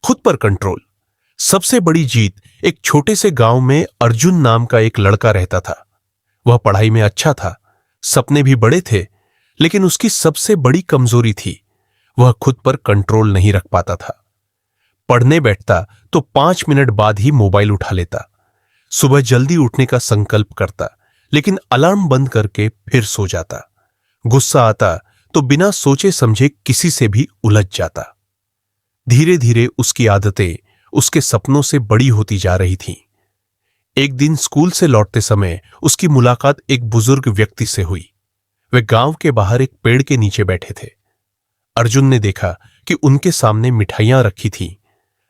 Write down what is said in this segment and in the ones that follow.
खुद पर कंट्रोल। सबसे बड़ी जीत। एक छोटे से गांव में अर्जुन नाम का एक लड़का रहता था। वह पढ़ाई में अच्छा था, सपने भी बड़े थे, लेकिन उसकी सबसे बड़ी कमजोरी थी, वह खुद पर कंट्रोल नहीं रख पाता था। पढ़ने बैठता तो 5 मिनट बाद ही मोबाइल उठा लेता। सुबह जल्दी उठने का संकल्प करता, लेकिन अलार्म बंद करके फिर सो जाता। गुस्सा आता तो बिना सोचे समझे किसी से भी उलझ जाता। धीरे धीरे उसकी आदतें उसके सपनों से बड़ी होती जा रही थीं। एक दिन स्कूल से लौटते समय उसकी मुलाकात एक बुजुर्ग व्यक्ति से हुई। वे गांव के बाहर एक पेड़ के नीचे बैठे थे। अर्जुन ने देखा कि उनके सामने मिठाइयां रखी थीं,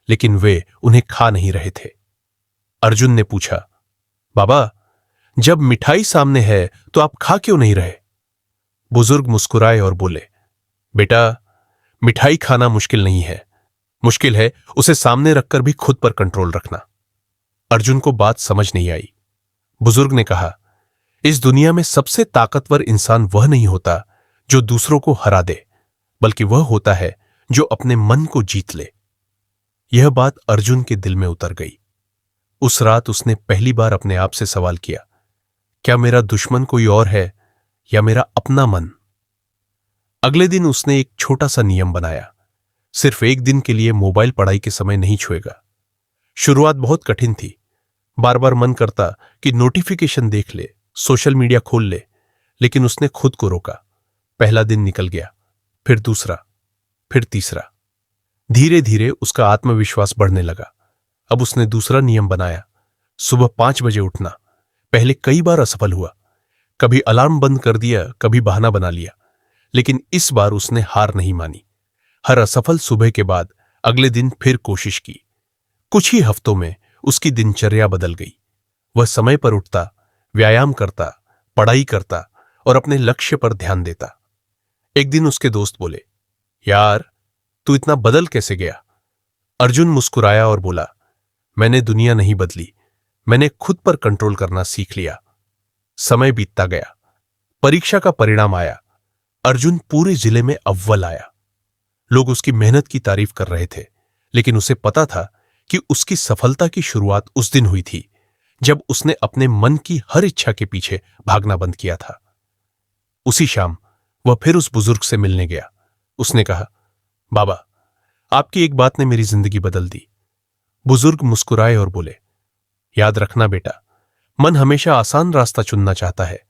लेकिन वे उन्हें खा नहीं रहे थे। अर्जुन ने पूछा, बाबा, जब मिठाई सामने है तो आप खा क्यों नहीं रहे? बुजुर्ग मुस्कुराए और बोले, बेटा, मिठाई खाना मुश्किल नहीं है, मुश्किल है उसे सामने रखकर भी खुद पर कंट्रोल रखना। अर्जुन को बात समझ नहीं आई। बुजुर्ग ने कहा, इस दुनिया में सबसे ताकतवर इंसान वह नहीं होता जो दूसरों को हरा दे, बल्कि वह होता है जो अपने मन को जीत ले। यह बात अर्जुन के दिल में उतर गई। उस रात उसने पहली बार अपने आप से सवाल किया, क्या मेरा दुश्मन कोई और है या मेरा अपना मन? अगले दिन उसने एक छोटा सा नियम बनाया, सिर्फ एक दिन के लिए मोबाइल पढ़ाई के समय नहीं छुएगा। शुरुआत बहुत कठिन थी। बार बार मन करता कि नोटिफिकेशन देख ले, सोशल मीडिया खोल ले, लेकिन उसने खुद को रोका। पहला दिन निकल गया, फिर दूसरा, फिर तीसरा। धीरे धीरे उसका आत्मविश्वास बढ़ने लगा। अब उसने दूसरा नियम बनाया, सुबह 5 बजे उठना। पहले कई बार असफल हुआ, कभी अलार्म बंद कर दिया, कभी बहाना बना लिया, लेकिन इस बार उसने हार नहीं मानी। हर असफल सुबह के बाद अगले दिन फिर कोशिश की। कुछ ही हफ्तों में उसकी दिनचर्या बदल गई। वह समय पर उठता, व्यायाम करता, पढ़ाई करता और अपने लक्ष्य पर ध्यान देता। एक दिन उसके दोस्त बोले, यार, तू इतना बदल कैसे गया? अर्जुन मुस्कुराया और बोला, मैंने दुनिया नहीं बदली, मैंने खुद पर कंट्रोल करना सीख लिया। समय बीतता गया, परीक्षा का परिणाम आया। अर्जुन पूरे जिले में अव्वल आया। लोग उसकी मेहनत की तारीफ कर रहे थे, लेकिन उसे पता था कि उसकी सफलता की शुरुआत उस दिन हुई थी जब उसने अपने मन की हर इच्छा के पीछे भागना बंद किया था। उसी शाम वह फिर उस बुजुर्ग से मिलने गया। उसने कहा, बाबा, आपकी एक बात ने मेरी जिंदगी बदल दी। बुजुर्ग मुस्कुराए और बोले, याद रखना बेटा, मन हमेशा आसान रास्ता चुनना चाहता है,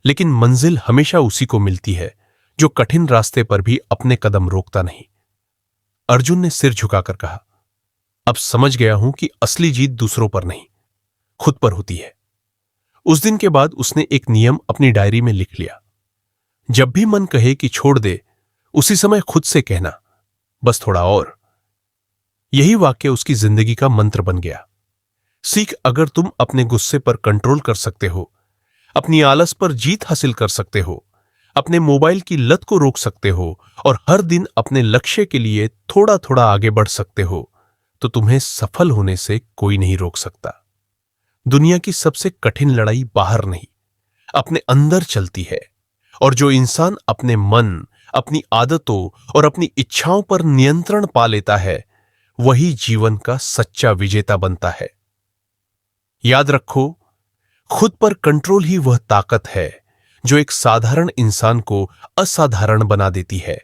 लेकिन मंजिल हमेशा उसी को मिलती है जो कठिन रास्ते पर भी अपने कदम रोकता नहीं। अर्जुन ने सिर झुकाकर कहा, अब समझ गया हूं कि असली जीत दूसरों पर नहीं, खुद पर होती है। उस दिन के बाद उसने एक नियम अपनी डायरी में लिख लिया, जब भी मन कहे कि छोड़ दे, उसी समय खुद से कहना, बस थोड़ा और। यही वाक्य उसकी जिंदगी का मंत्र बन गया। सीख, अगर तुम अपने गुस्से पर कंट्रोल कर सकते हो, अपनी आलस पर जीत हासिल कर सकते हो, अपने मोबाइल की लत को रोक सकते हो और हर दिन अपने लक्ष्य के लिए थोड़ा थोड़ा आगे बढ़ सकते हो, तो तुम्हें सफल होने से कोई नहीं रोक सकता। दुनिया की सबसे कठिन लड़ाई बाहर नहीं, अपने अंदर चलती है, और जो इंसान अपने मन, अपनी आदतों और अपनी इच्छाओं पर नियंत्रण पा लेता है, वही जीवन का सच्चा विजेता बनता है। याद रखो, खुद पर कंट्रोल ही वह ताकत है जो एक साधारण इंसान को असाधारण बना देती है।